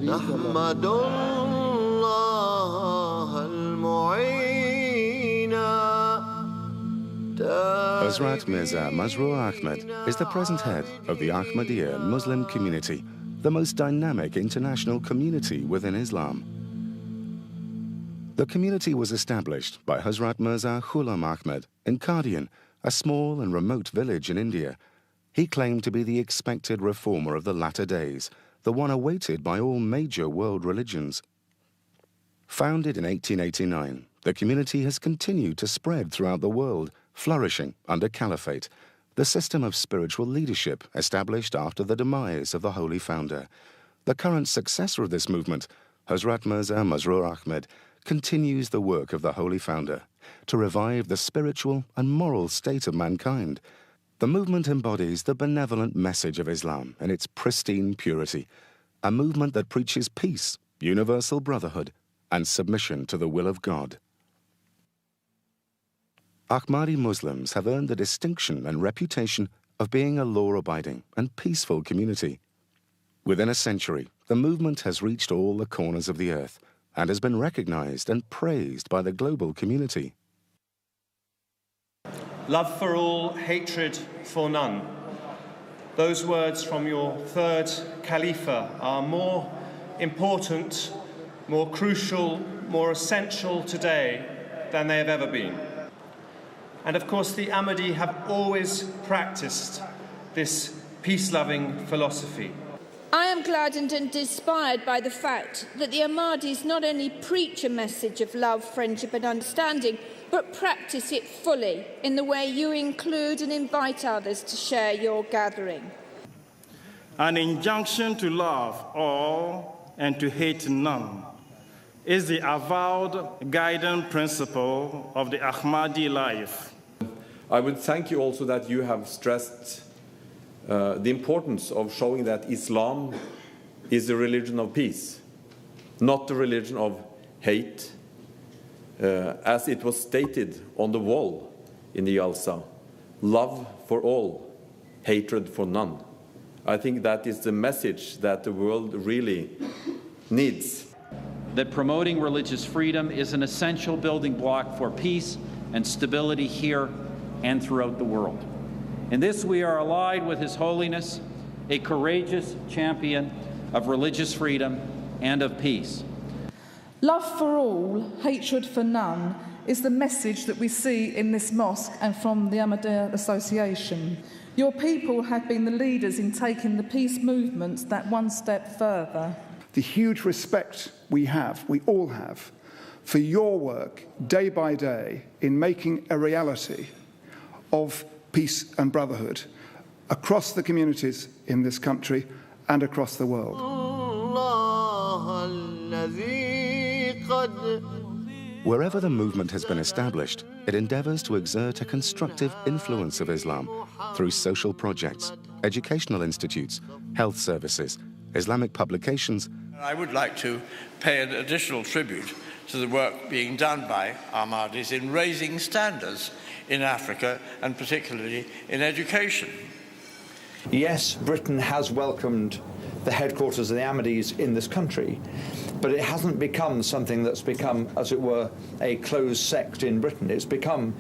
نحمد الله المعين. Hazrat Mirza Masroor Ahmad is the present head of the Ahmadiyya Muslim community, the most dynamic international community within Islam. The community was established by Hazrat Mirza Ghulam Ahmad in Qadiani, a small and remote village in India. He claimed to be the expected reformer of the latter days, the one awaited by all major world religions. Founded in 1889, the community has continued to spread throughout the world, flourishing under caliphate, the system of spiritual leadership established after the demise of the holy founder. The current successor of this movement, Hazrat Mirza Masroor Ahmad, continues the work of the holy founder to revive the spiritual and moral state of mankind. The movement embodies the benevolent message of Islam in its pristine purity, a movement that preaches peace, universal brotherhood, and submission to the will of God. Ahmadi Muslims have earned the distinction and reputation of being a law-abiding and peaceful community. Within a century, the movement has reached all the corners of the earth and has been recognized and praised by the global community. Love for all, hatred for none. Those words from your third Khalifa are more important, more crucial, more essential today than they have ever been. And of course, the Ahmadi have always practiced this peace-loving philosophy. I am gladdened and inspired by the fact that the Ahmadis not only preach a message of love, friendship and understanding, but practice it fully in the way you include and invite others to share your gathering. An injunction to love all and to hate none is the avowed guiding principle of the Ahmadi life. I would thank you also that you have stressed the importance of showing that Islam is a religion of peace, not the religion of hate, as it was stated on the wall in the Jalsa, love for all, hatred for none. I think that is the message that the world really needs. That promoting religious freedom is an essential building block for peace and stability here and throughout the world. In this, we are allied with His Holiness, a courageous champion of religious freedom and of peace. Love for all, hatred for none is the message that we see in this mosque and from the Ahmadiyya Association. Your people have been the leaders in taking the peace movement that one step further. The huge respect we all have, for your work day by day in making a reality of peace and brotherhood across the communities in this country and across the world. Wherever the movement has been established, it endeavors to exert a constructive influence of Islam through social projects, educational institutes, health services, Islamic publications. I would like to pay an additional tribute to the work being done by Ahmadis in raising standards in Africa, and particularly in education. Yes, Britain has welcomed the headquarters of the Ahmadis in this country, but it hasn't become something that's become, as it were, a closed sect in Britain. It's become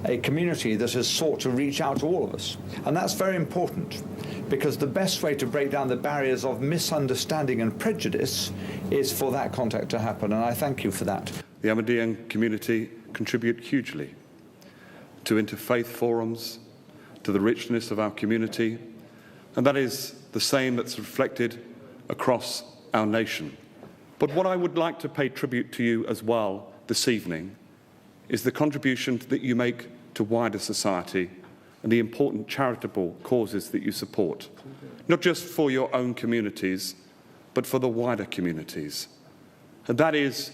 a community that has sought to reach out to all of us. And that's very important, because the best way to break down the barriers of misunderstanding and prejudice is for that contact to happen, and I thank you for that. The Ahmadiyyan community contribute hugely to interfaith forums, to the richness of our community, and that is the same that's reflected across our nation. But what I would like to pay tribute to you as well this evening is the contribution that you make to wider society and the important charitable causes that you support, not just for your own communities, but for the wider communities. And that is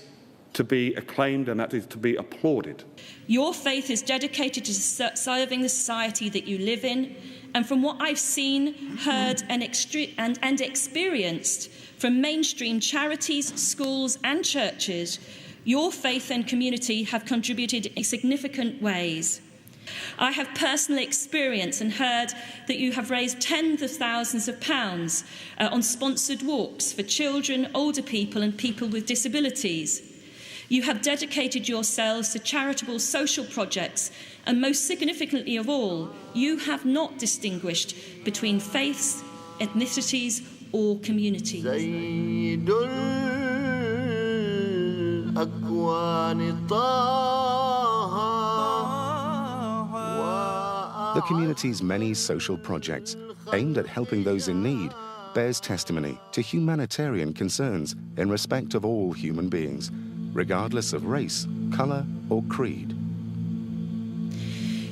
to be acclaimed and that is to be applauded. Your faith is dedicated to serving the society that you live in, and from what I've seen, heard and experienced from mainstream charities, schools and churches, your faith and community have contributed in significant ways. I have personally experienced and heard that you have raised tens of thousands of pounds on sponsored walks for children, older people and people with disabilities. You have dedicated yourselves to charitable social projects, and most significantly of all, you have not distinguished between faiths, ethnicities or communities. The community's many social projects aimed at helping those in need bears testimony to humanitarian concerns in respect of all human beings, regardless of race, colour or creed.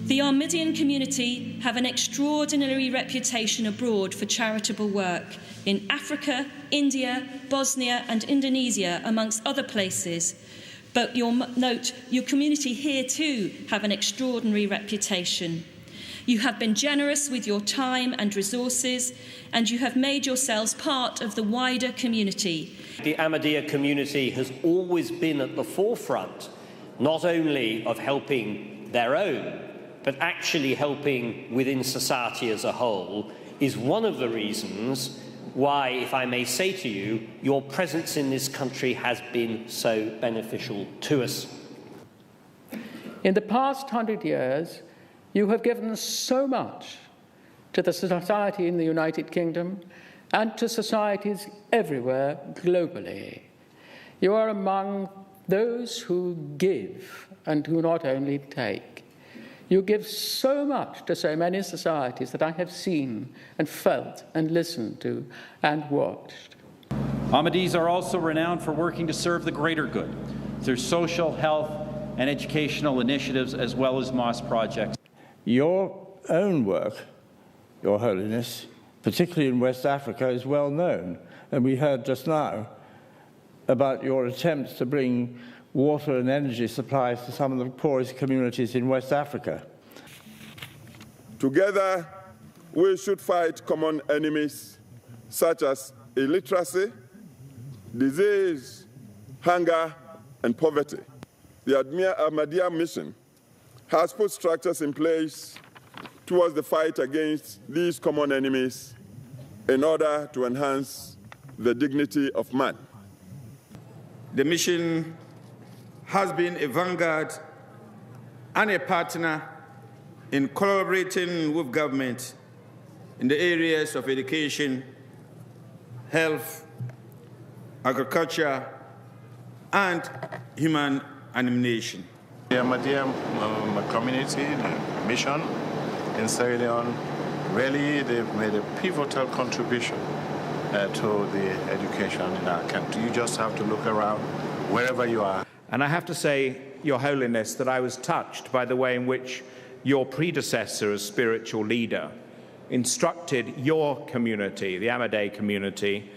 The Ahmadiyyan community have an extraordinary reputation abroad for charitable work in Africa, India, Bosnia and Indonesia, amongst other places. But you'll note your community here too have an extraordinary reputation. You have been generous with your time and resources, and you have made yourselves part of the wider community. The Ahmadiyya community has always been at the forefront, not only of helping their own, but actually helping within society as a whole, is one of the reasons why, if I may say to you, your presence in this country has been so beneficial to us. In the past 100 years, you have given so much to the society in the United Kingdom and to societies everywhere globally. You are among those who give and who not only take. You give so much to so many societies that I have seen and felt and listened to and watched. Ahmadis are also renowned for working to serve the greater good through social, health, and educational initiatives, as well as mosque projects. Your own work, Your Holiness, particularly in West Africa, is well known. And we heard just now about your attempts to bring water and energy supplies to some of the poorest communities in West Africa. Together, we should fight common enemies such as illiteracy, disease, hunger, and poverty. The Ahmadiyya mission has put structures in place towards the fight against these common enemies in order to enhance the dignity of man. The mission has been a vanguard and a partner in collaborating with government in the areas of education, health, agriculture, and human animation. The Ahmadiyya community, the mission in Sierra Leone, really they've made a pivotal contribution to the education in our country. You just have to look around wherever you are. And I have to say, Your Holiness, that I was touched by the way in which your predecessor as spiritual leader instructed your community, the Ahmadiyya community,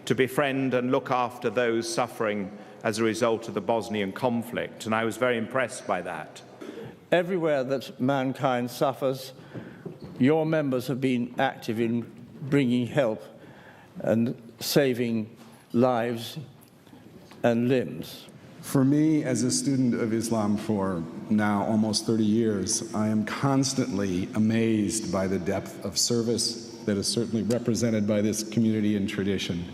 to befriend and look after those suffering as a result of the Bosnian conflict, and I was very impressed by that. Everywhere that mankind suffers, your members have been active in bringing help and saving lives and limbs. For me, as a student of Islam for now almost 30 years, I am constantly amazed by the depth of service that is certainly represented by this community and tradition,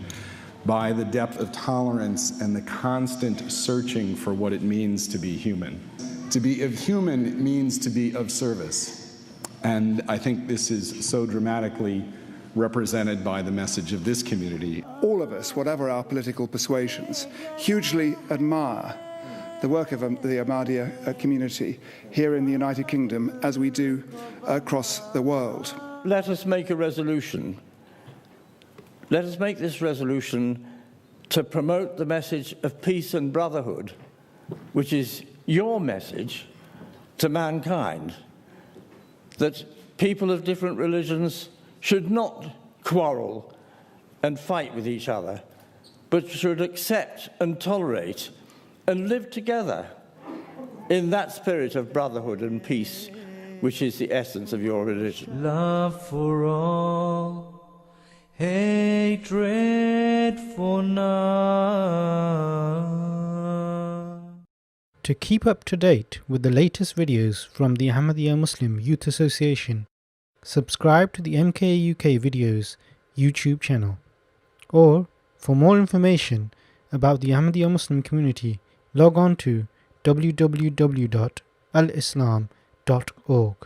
by the depth of tolerance and the constant searching for what it means to be human. To be of human means to be of service. And I think this is so dramatically represented by the message of this community. All of us, whatever our political persuasions, hugely admire the work of the Ahmadiyya community here in the United Kingdom, as we do across the world. Let us make a resolution. Let us make this resolution to promote the message of peace and brotherhood, which is your message to mankind, that people of different religions should not quarrel and fight with each other, but should accept and tolerate and live together in that spirit of brotherhood and peace, which is the essence of your religion. Love for all, hatred for none. To keep up to date with the latest videos from the Ahmadiyya Muslim Youth Association, subscribe to the MK UK Videos YouTube channel. Or, for more information about the Ahmadiyya Muslim community, log on to www.alislam.org.